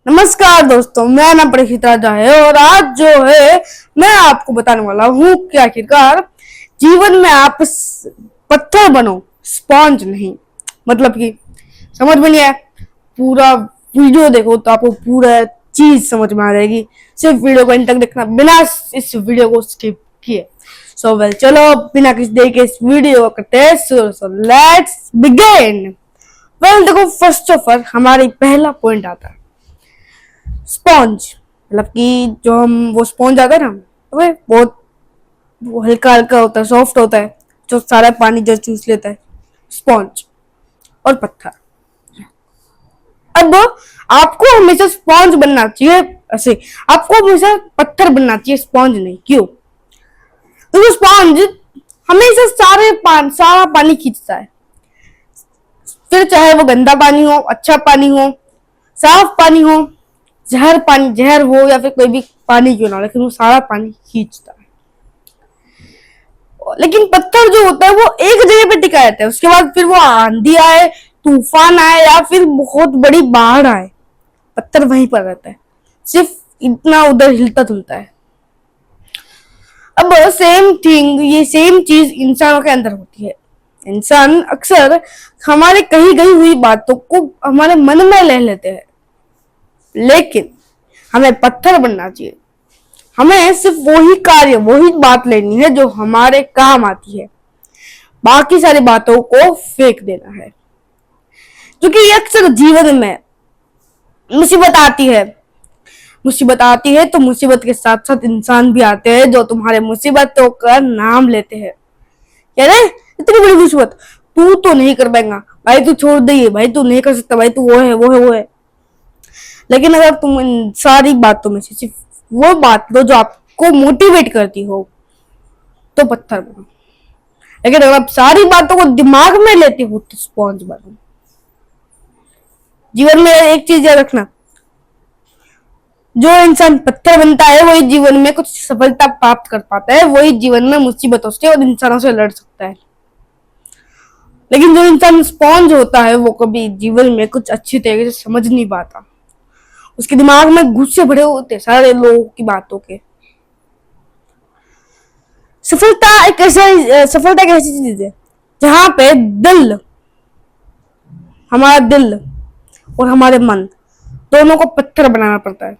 नमस्कार दोस्तों, मैं नाम परीक्षित राजा है और आज जो है मैं आपको बताने वाला हूँ कि आखिरकार जीवन में आप पत्थर बनो, स्पॉन्ज नहीं। मतलब कि समझ में नहीं आया? पूरा वीडियो देखो तो आपको पूरा चीज समझ में आ जाएगी। सिर्फ वीडियो को एंड तक देखना बिना इस वीडियो को स्किप किए। चलो बिना किसी देर के इस वीडियो को करते हैं शुरू। So let's begin. देखो, फर्स्ट ऑफ ऑल हमारी पहला पॉइंट आता है स्पॉन्ज। मतलब कि जो हम वो स्पॉन्ज आता है ना, वे बहुत वो हल्का हल्का होता है, सॉफ्ट होता है, जो सारा पानी जो चूस लेता है। स्पॉन्ज और पत्थर। अब आपको हमेशा स्पॉन्ज बनना चाहिए, ऐसे आपको हमेशा पत्थर बनना चाहिए, स्पॉन्ज नहीं। क्यों? तो स्पॉन्ज हमेशा सारा पानी खींचता है, फिर चाहे वो गंदा पानी हो, अच्छा पानी हो, साफ पानी हो, जहर हो या फिर कोई भी पानी क्यों ना हो, लेकिन वो सारा पानी खींचता है। लेकिन पत्थर जो होता है वो एक जगह पे टिका रहता है, उसके बाद फिर वो आंधी आए, तूफान आए या फिर बहुत बड़ी बाढ़ आए, पत्थर वहीं पर रहता है, सिर्फ इतना उधर हिलता जुलता है। अब सेम थिंग, ये सेम चीज इंसानों के अंदर होती है। इंसान अक्सर हमारे कही गई हुई बातों को हमारे मन में ले लेते हैं, लेकिन हमें पत्थर बनना चाहिए। हमें सिर्फ वही बात लेनी है जो हमारे काम आती है, बाकी सारी बातों को फेंक देना है। क्योंकि अक्सर जीवन में मुसीबत आती है तो मुसीबत के साथ साथ इंसान भी आते हैं जो तुम्हारे मुसीबतों का नाम लेते हैं। कह रहे इतनी बड़ी मुसीबत तू तो नहीं कर पाएगा भाई, तू छोड़ दे भाई, तू नहीं कर सकता भाई, तू वो है। लेकिन अगर तुम इन सारी बातों में से सिर्फ वो बात लो जो आपको मोटिवेट करती हो तो पत्थर बनो। लेकिन अगर आप सारी बातों को दिमाग में लेते हो तो स्पॉन्ज बनो। जीवन में एक चीज याद रखना, जो इंसान पत्थर बनता है वही जीवन में कुछ सफलता प्राप्त कर पाता है, वही जीवन में मुसीबतों से और इंसानों से लड़ सकता है। लेकिन जो इंसान स्पॉन्ज होता है वो कभी जीवन में कुछ अच्छी तरीके से समझ नहीं पाता, उसके दिमाग में गुस्से भरे होते सारे लोगों की बातों के। सफलता एक ऐसी चीज है जहां पे हमारा दिल और हमारे मन दोनों को पत्थर बनाना पड़ता है।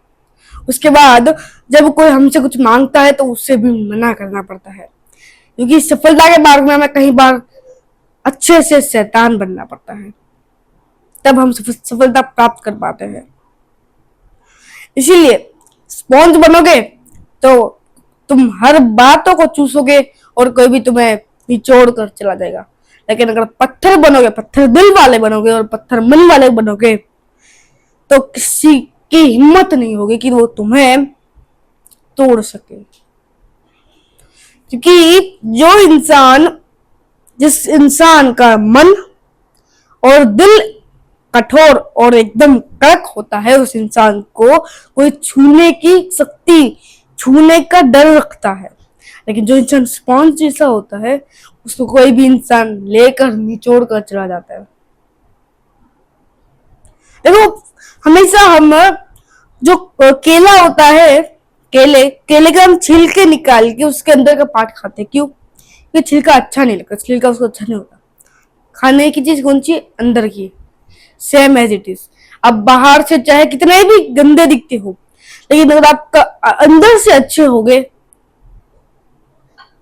उसके बाद जब कोई हमसे कुछ मांगता है तो उससे भी मना करना पड़ता है, क्योंकि सफलता के मार्ग में हमें कई बार अच्छे से शैतान बनना पड़ता है, तब हम सफलता प्राप्त कर पाते हैं। इसीलिए स्पॉन्ज बनोगे तो तुम हर बातों को चूसोगे और कोई भी तुम्हें निचोड़ कर चला जाएगा। लेकिन अगर पत्थर बनोगे, पत्थर दिल वाले बनोगे और पत्थर मन वाले बनोगे तो किसी की हिम्मत नहीं होगी कि वो तुम्हें तोड़ सके। क्योंकि जिस इंसान का मन और दिल कठोर और एकदम कड़क होता है, उस इंसान को कोई छूने का डर रखता है। लेकिन जो इंसान स्पॉन्ज जैसा होता है उसको कोई भी इंसान लेकर निचोड़ कर चला जाता है। देखो, हमेशा हम जो केला होता है, केले का हम छिलके निकाल के उसके अंदर का पार्ट खाते हैं। क्यों? क्योंकि छिलका अच्छा नहीं लगता, छिलका उसको अच्छा नहीं होता। खाने की चीज कौन सी? अंदर की। Same as it is. अब बाहर से चाहे कितने भी गंदे दिखते हो, लेकिन अगर आपका अंदर से अच्छे होगे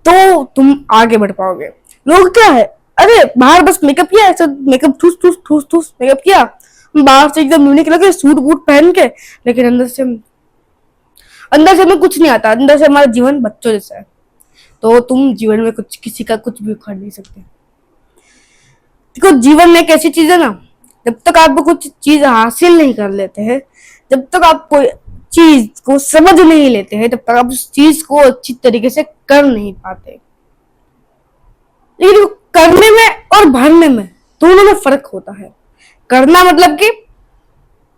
तो तुम आगे बढ़ पाओगे। लोग क्या है, अरे बाहर बस मेकअप किया, ऐसा मेकअप ठूस ठूस ठूस ठूस मेकअप किया, बाहर से एकदम यूनिक लगे सूट बूट पहन के, लेकिन अंदर से हमें कुछ नहीं आता। अंदर से हमारा जीवन बच्चों जैसा है। तो तुम जीवन में किसी का कुछ भी उखाड़ नहीं सकते। देखो, जीवन में एक ऐसी चीज है ना, जब तक आप कुछ चीज हासिल नहीं कर लेते हैं, जब तक आप कोई चीज को समझ नहीं लेते हैं, तब तक आप उस चीज को अच्छी तरीके से कर नहीं पाते। लेकिन करने में और भरने में दोनों में फर्क होता है। करना मतलब कि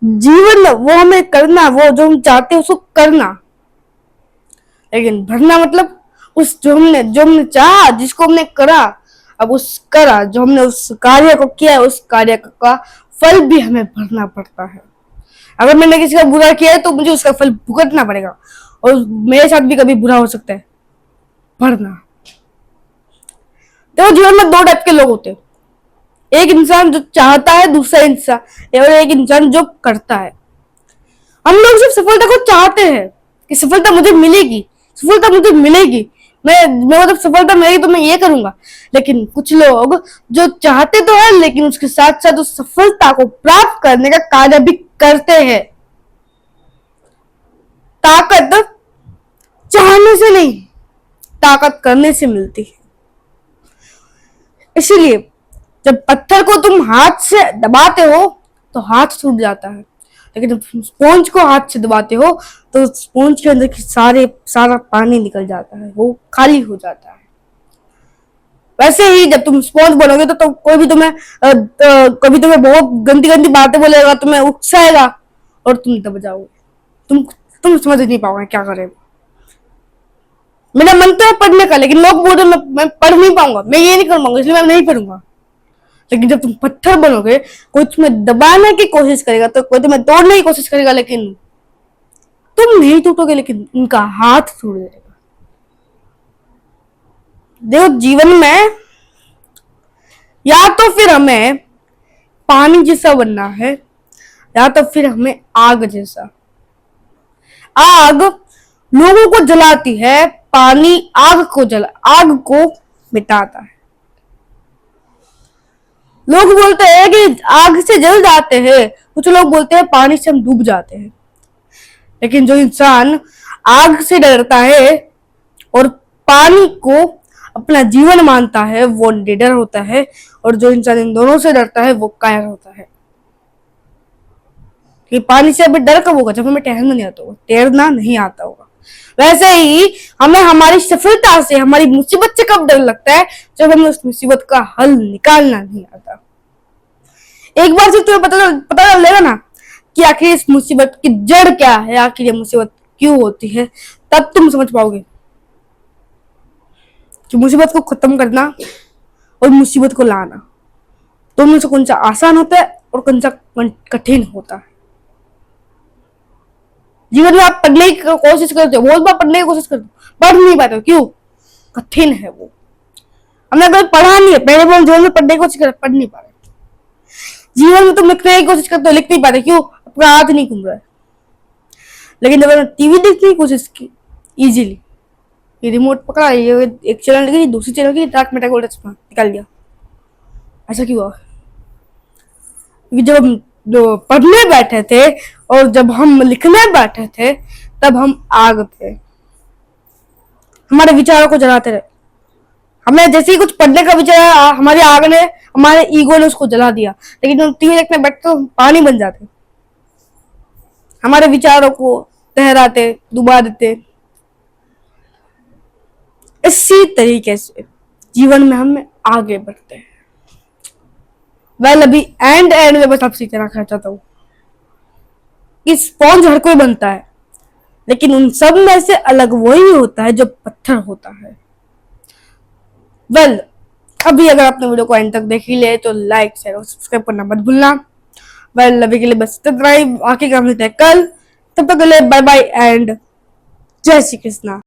जीवन वो हमें करना, वो जो हम चाहते हैं उसको करना। लेकिन भरना मतलब जो हमने चाहा, जिसको हमने करा, अब जो हमने उस कार्य को किया है, उस कार्य का फल भी हमें भरना पड़ता है। अगर मैंने किसी का बुरा किया है तो मुझे उसका फल भुगतना पड़ेगा, और मेरे साथ भी कभी बुरा हो सकता है, पढ़ना। तो जीवन में दो टाइप के लोग होते हैं, एक इंसान जो चाहता है, दूसरा इंसान और एक इंसान जो करता है। हम लोग सिर्फ सफलता को चाहते हैं कि सफलता मुझे मिलेगी, सफलता मुझे मिलेगी, मैं मतलब सफलता मिलेगी तो मैं ये करूंगा। लेकिन कुछ लोग जो चाहते तो है लेकिन उसके साथ साथ उस सफलता को प्राप्त करने का कार्य भी करते हैं। ताकत चाहने से नहीं, ताकत करने से मिलती है। इसीलिए जब पत्थर को तुम हाथ से दबाते हो तो हाथ टूट जाता है, लेकिन जब स्पॉन्ज को हाथ से दबाते हो तो स्पॉन्ज के अंदर की सारा पानी निकल जाता है, वो खाली हो जाता है। वैसे ही जब तुम स्पॉन्ज बनोगे तो कोई भी तुम्हें कभी तुम्हें बहुत गंदी गंदी बातें बोलेगा, तुम्हें उकसाएगा और तुम दब जाओगे, तुम समझ नहीं पाओगे क्या करेगा। मेरा मन तो है पढ़ने का, लेकिन लोग बोल रहे मैं पढ़ नहीं पाऊंगा, मैं ये नहीं कर पाऊंगा, इसलिए मैं नहीं पढ़ूंगा। लेकिन जब तुम पत्थर बनोगे, कोई तुम्हें दबाने की कोशिश करेगा, तो कोई तुम्हें तोड़ने की कोशिश करेगा, लेकिन तुम नहीं टूटोगे, लेकिन उनका हाथ टूट जाएगा। देखो, जीवन में या तो फिर हमें पानी जैसा बनना है, या तो फिर हमें आग जैसा। आग लोगों को जलाती है, पानी आग को मिटाता है। लोग बोलते हैं कि आग से जल जाते हैं, कुछ लोग बोलते हैं पानी से हम डूब जाते हैं। लेकिन जो इंसान आग से डरता है और पानी को अपना जीवन मानता है वो निडर होता है, और जो इंसान इन दोनों से डरता है वो कायर होता है। कि पानी से अभी डर कब होगा? जब हमें तैरना नहीं आता होगा, तैरना नहीं आता होगा। वैसे ही हमें हमारी सफलता से, हमारी मुसीबत से कब डर लगता है? जब हमें उस मुसीबत का हल निकालना नहीं आता। एक बार से तुम्हें पता चल जाएगा ना कि आखिर इस मुसीबत की जड़ क्या है, आखिर ये मुसीबत क्यों होती है, तब तुम समझ पाओगे कि मुसीबत को खत्म करना और मुसीबत को लाना दोनों से कौन सा आसान होता है और कौन सा कठिन होता है। जीवन में आप पढ़ने की कोशिश करते हो, बहुत बार पढ़ने की कोशिश करते हो, पढ़ नहीं पाते हो, क्यों? कठिन है वो। हमने कभी पढ़ा नहीं है, पहले वो जीवन में पढ़ने की कोशिश कर, पढ़ नहीं पा रहे। जीवन में तुम लिखने की कोशिश करते हो, लिख नहीं पाते, क्यों? अपना हाथ नहीं घूम रहा है। लेकिन जब टीवी देखने की कोशिश की, इजीली ये रिमोट पकड़ा, ये एक चैनल लगी, दूसरी चैनल की, डार्क मेटा गोल्ड निकाल दिया। ऐसा क्यों हुआ? जब हम पढ़ने बैठे थे और जब हम लिखने बैठे थे, तब हम आग थे, हमारे विचारों को जलाते रहे। हमें जैसे ही कुछ पढ़ने का विचार, हमारी आग ने, हमारे ईगो ने उसको जला दिया। लेकिन हम टीवी देखने बैठते तो पानी बन जाते, हमारे विचारों को तहराते, डुबा देते। इसी तरीके से जीवन में हम आगे बढ़ते हैं। अभी एंड में बस आपसे कहना चाहता हूँ कि स्पॉन्ज हर कोई बनता है, लेकिन उन सब में से अलग वही होता है जो पत्थर होता है। अभी अगर आपने वीडियो को एंड तक देख ही ले तो लाइक, शेयर और सब्सक्राइब करना मत भूलना। अभी के लिए बस इतना ही, आगे काम लेते हैं कल। तब तक के लिए बाय बाय एंड जय श्री कृष्णा।